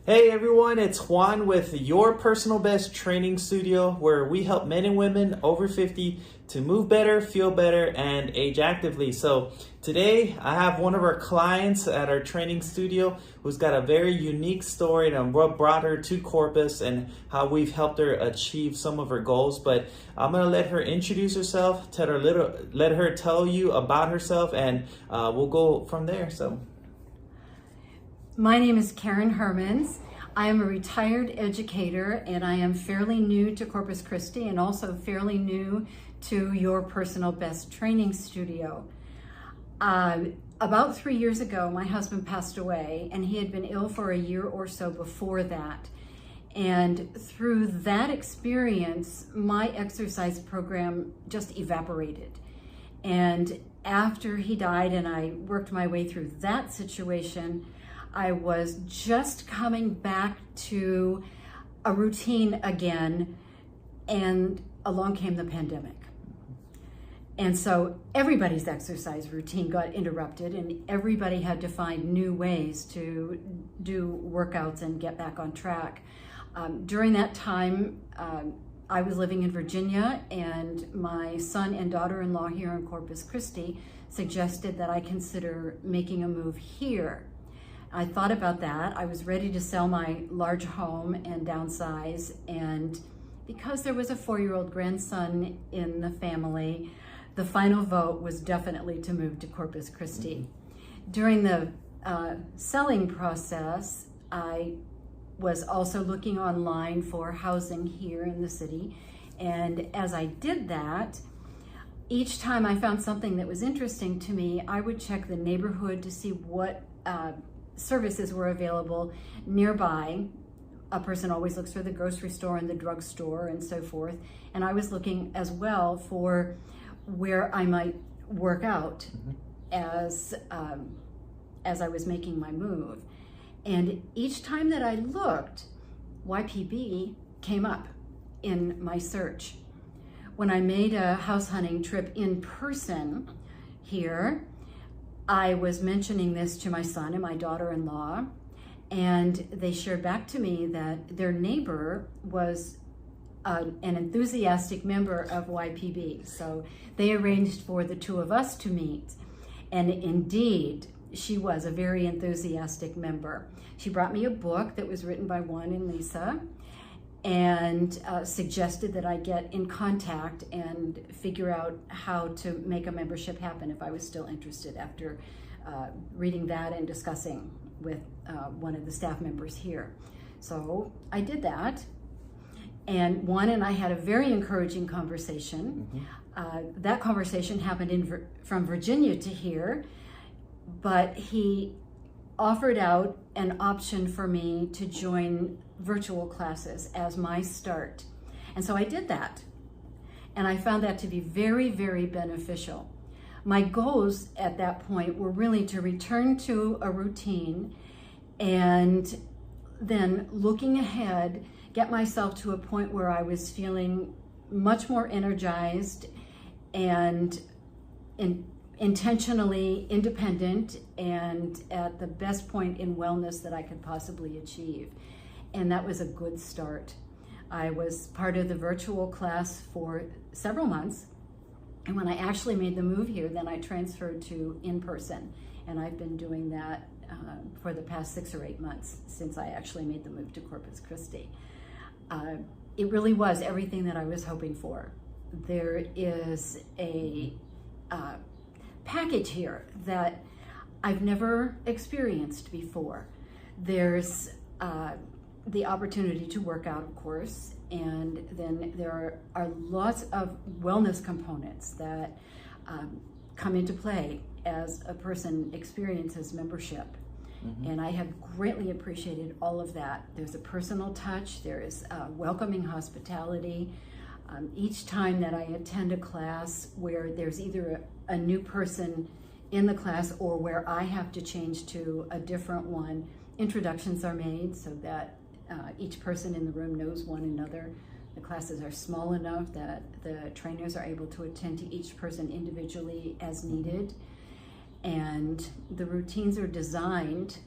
Hey everyone, it's Juan with Your Personal Best Training Studio, where we help men and women over 50 to move better, feel better, and age actively. So today I have one of our clients at our training studio who's got a very unique story and what brought her to Corpus and how we've helped her achieve some of her goals. But I'm gonna let her introduce herself, let her tell you about herself, and we'll go from there. So. My name is Karen Hermans. I am a retired educator and I am fairly new to Corpus Christi and also fairly new to Your Personal Best Training Studio. About 3 years ago, my husband passed away and he had been ill for a year or so before that. And through that experience, my exercise program just evaporated. And after he died and I worked my way through that situation, I was just coming back to a routine again, and along came the pandemic. And so everybody's exercise routine got interrupted and everybody had to find new ways to do workouts and get back on track. During that time, I was living in Virginia, and my son and daughter-in-law here in Corpus Christi suggested that I consider making a move here. I thought about that. I was ready to sell my large home and downsize, and because there was a 4-year-old grandson in the family, the final vote was definitely to move to Corpus Christi. During the selling process, I was also looking online for housing here in the city, and as I did that, each time I found something that was interesting to me, I would check the neighborhood to see what services were available nearby. A person always looks for the grocery store and the drugstore and so forth. And I was looking as well for where I might work out as I was making my move. And each time that I looked, YPB came up in my search. When I made a house hunting trip in person here, I was mentioning this to my son and my daughter-in-law, and they shared back to me that their neighbor was an enthusiastic member of YPB. So they arranged for the two of us to meet. And indeed, she was a very enthusiastic member. She brought me a book that was written by Juan and Lisa, and suggested that I get in contact and figure out how to make a membership happen if I was still interested after reading that and discussing with one of the staff members here. So I did that, and Juan and I had a very encouraging conversation. That conversation happened from Virginia to here, but he offered out an option for me to join virtual classes as my start. And so I did that. And I found that to be very, very beneficial. My goals at that point were really to return to a routine and then looking ahead, get myself to a point where I was feeling much more energized and intentionally independent and at the best point in wellness that I could possibly achieve. And that was a good start. I was part of the virtual class for several months. And when I actually made the move here, then I transferred to in-person. And I've been doing that for the past 6 or 8 months since I actually made the move to Corpus Christi. It really was everything that I was hoping for. There is a package here that I've never experienced before. There's the opportunity to work out, of course, and then there are lots of wellness components that come into play as a person experiences membership. And I have greatly appreciated all of that. There's a personal touch, there is welcoming hospitality. Each time that I attend a class where there's either a new person in the class or where I have to change to a different one, introductions are made so that each person in the room knows one another. The classes are small enough that the trainers are able to attend to each person individually as needed. And the routines are designed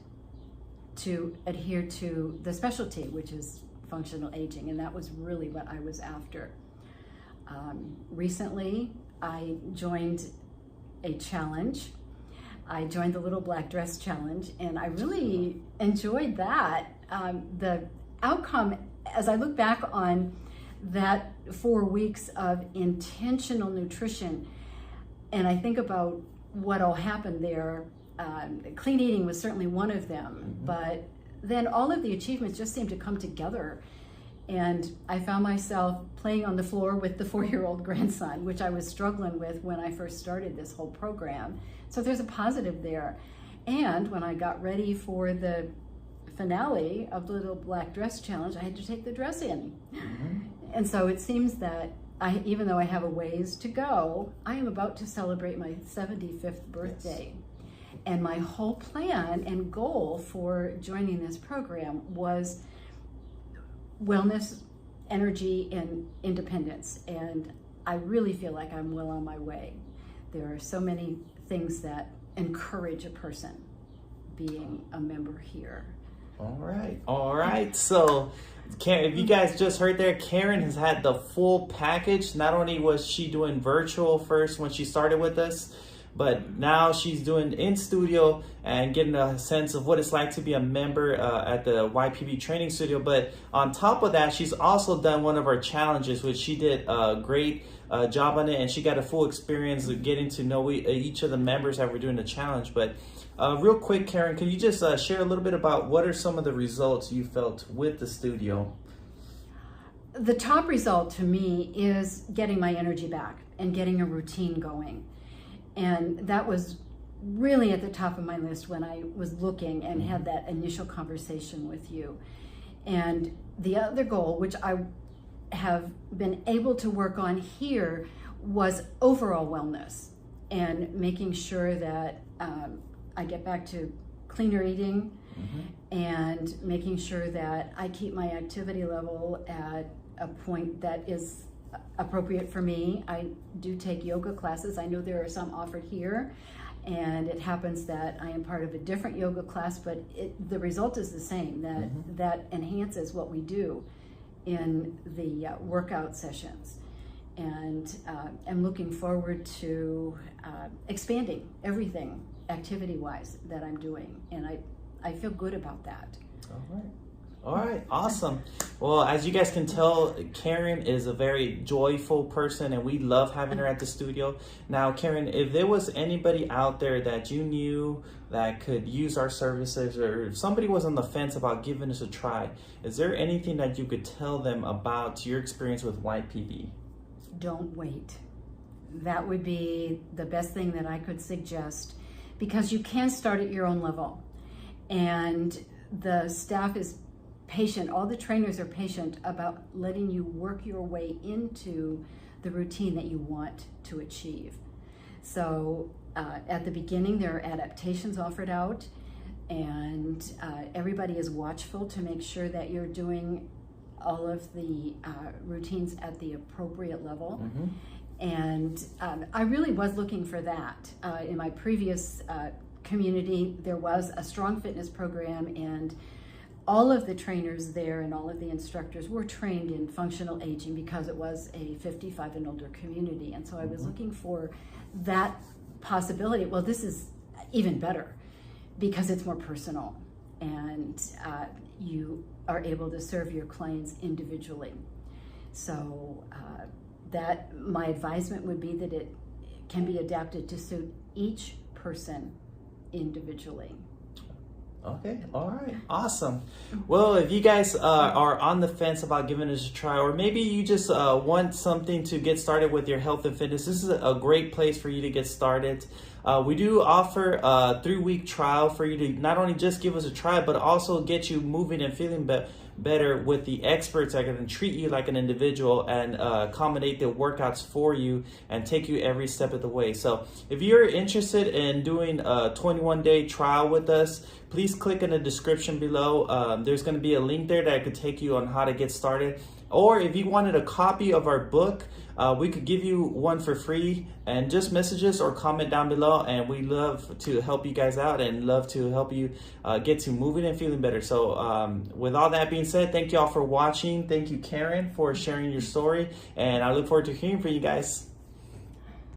to adhere to the specialty, which is functional aging, and that was really what I was after. Recently, I joined a challenge. I joined the Little Black Dress Challenge, and I really enjoyed that. The outcome, as I look back on that 4 weeks of intentional nutrition, and I think about what all happened there, clean eating was certainly one of them, but then all of the achievements just seemed to come together. And I found myself playing on the floor with the 4-year-old grandson, which I was struggling with when I first started this whole program. So there's a positive there. And when I got ready for the finale of the Little Black Dress Challenge, I had to take the dress in. And so it seems that even though I have a ways to go, I am about to celebrate my 75th birthday. Yes. And my whole plan and goal for joining this program was wellness, energy, and independence. And I really feel like I'm well on my way. There are so many things that encourage a person being a member here. All right. So, Karen, if you guys just heard there, Karen has had the full package. Not only was she doing virtual first when she started with us, but now she's doing in studio and getting a sense of what it's like to be a member at the YPB training studio. But on top of that, she's also done one of our challenges, which she did a great job on it, and she got a full experience of getting to know each of the members that were doing the challenge. But real quick, Karen, can you just share a little bit about what are some of the results you felt with the studio? The top result to me is getting my energy back and getting a routine going. And that was really at the top of my list when I was looking and had that initial conversation with you. And the other goal, which I have been able to work on here, was overall wellness and making sure that I get back to cleaner eating and making sure that I keep my activity level at a point that is appropriate for me. I do take yoga classes. I know there are some offered here, and it happens that I am part of a different yoga class, but the result is the same, that enhances what we do in the workout sessions. And I'm looking forward to expanding everything activity-wise that I'm doing, and I feel good about that. All right, awesome. Well, as you guys can tell, Karen is a very joyful person, and we love having her at the studio. Now, Karen, if there was anybody out there that you knew that could use our services, or if somebody was on the fence about giving us a try, is there anything that you could tell them about your experience with YPB? Don't wait. That would be the best thing that I could suggest, because you can start at your own level, and the staff is patient. All the trainers are patient about letting you work your way into the routine that you want to achieve. So at the beginning, there are adaptations offered out, and everybody is watchful to make sure that you're doing all of the routines at the appropriate level. And I really was looking for that. In my previous community, there was a strong fitness program, and all of the trainers there and all of the instructors were trained in functional aging because it was a 55 and older community. And so I was looking for that possibility. Well, this is even better because it's more personal, and you are able to serve your clients individually. So that my advisement would be that it can be adapted to suit each person individually. Okay, all right, awesome. Well, if you guys are on the fence about giving us a try, or maybe you just want something to get started with your health and fitness, this is a great place for you to get started. We do offer a 3-week trial for you to not only just give us a try, but also get you moving and feeling better with the experts that are going to treat you like an individual and accommodate the workouts for you and take you every step of the way. So if you're interested in doing a 21-day trial with us, please click in the description below. There's going to be a link there that could take you on how to get started. Or if you wanted a copy of our book, we could give you one for free, and just message us or comment down below, and we love to help you guys out and love to help you get to moving and feeling better. So with all that being said, thank you all for watching. Thank you, Karen, for sharing your story, and I look forward to hearing from you guys.